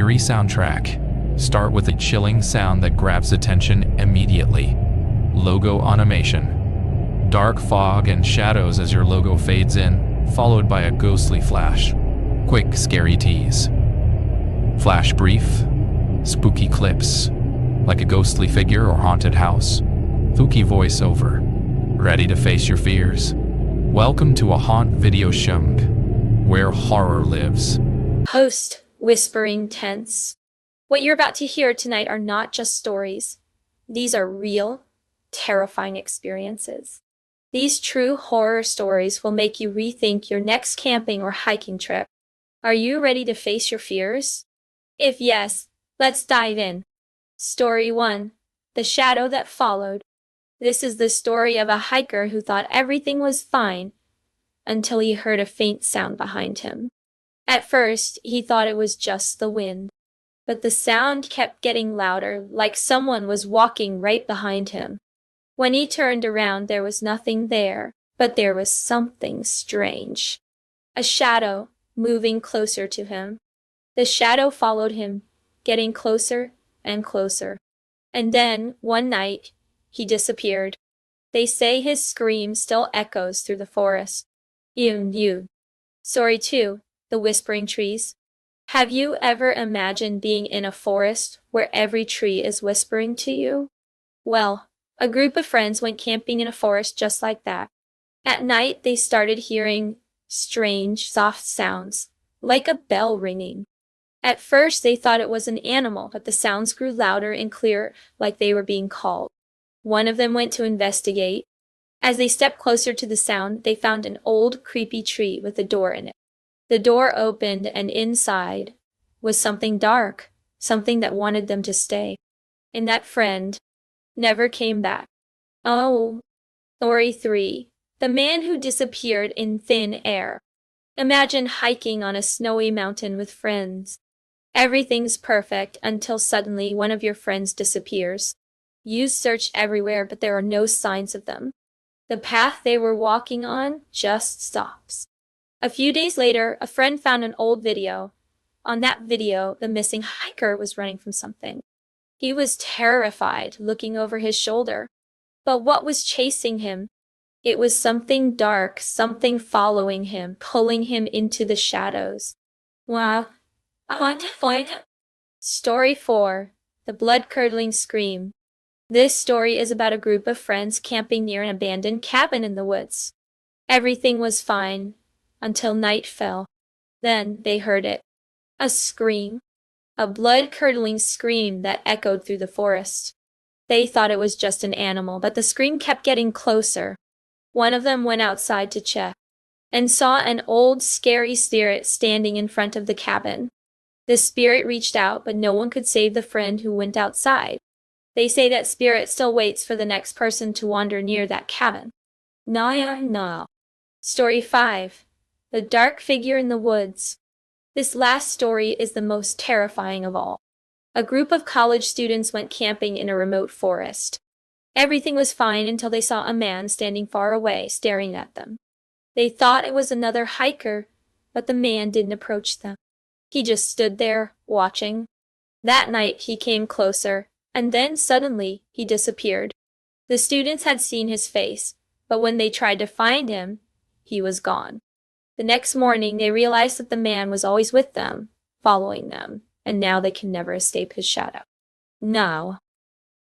eerie soundtrack. Start with a chilling sound that grabs attention immediately. Logo animation. Dark fog and shadows as your logo fades in, followed by a ghostly flash. Quick, scary tease. Flash brief. Spooky clips, like a ghostly figure or haunted house. Spooky voiceover. Ready to face your fears? Welcome to a haunt video shung, where horror lives. Host, whispering tense. What you're about to hear tonight are not just stories. These are real, terrifying experiences. These true horror stories will make you rethink your next camping or hiking trip. Are you ready to face your fears? If yes, let's dive in. Story 1. The Shadow That Followed. This is the story of a hiker who thought everything was fine until he heard a faint sound behind him. At first, he thought it was just the wind, but the sound kept getting louder, like someone was walking right behind him. When he turned around, there was nothing there, but there was something strange. A shadow moving closer to him. The shadow followed him, getting closer and closer. And then, one night, he disappeared. They say his scream still echoes through the forest. Even you. Story 2. The Whispering Trees. Have you ever imagined being in a forest where every tree is whispering to you? Well, a group of friends went camping in a forest just like that. At night, they started hearing strange, soft sounds, like a bell ringing. At first, they thought it was an animal, but the sounds grew louder and clearer, like they were being called. One of them went to investigate. As they stepped closer to the sound, they found an old, creepy tree with a door in it. The door opened, and inside was something dark, something that wanted them to stay. And that friend never came back. Oh. Story 3. The Man Who Disappeared in Thin Air. Imagine hiking on a snowy mountain with friends. Everything's perfect until suddenly one of your friends disappears. You search everywhere, but there are no signs of them. The path they were walking on just stops. A few days later, a friend found an old video. On that video, the missing hiker was running from something. He was terrified, looking over his shoulder. But what was chasing him? It was something dark, something following him, pulling him into the shadows. Wow. I want to find him. Story 4. The Blood-Curdling Scream. This story is about a group of friends camping near an abandoned cabin in the woods. Everything was fine until night fell. Then they heard it. A scream. A blood-curdling scream that echoed through the forest. They thought it was just an animal, but the scream kept getting closer. One of them went outside to check and saw an old, scary spirit standing in front of the cabin. The spirit reached out, but no one could save the friend who went outside. They say that spirit still waits for the next person to wander near that cabin. No. Story 5. The Dark Figure in the Woods. This last story is the most terrifying of all. A group of college students went camping in a remote forest. Everything was fine until they saw a man standing far away, staring at them. They thought it was another hiker, but the man didn't approach them. He just stood there, watching. That night, he came closer, and then suddenly, he disappeared. The students had seen his face, but when they tried to find him, he was gone. The next morning, they realized that the man was always with them, following them, and now they can never escape his shadow. Now,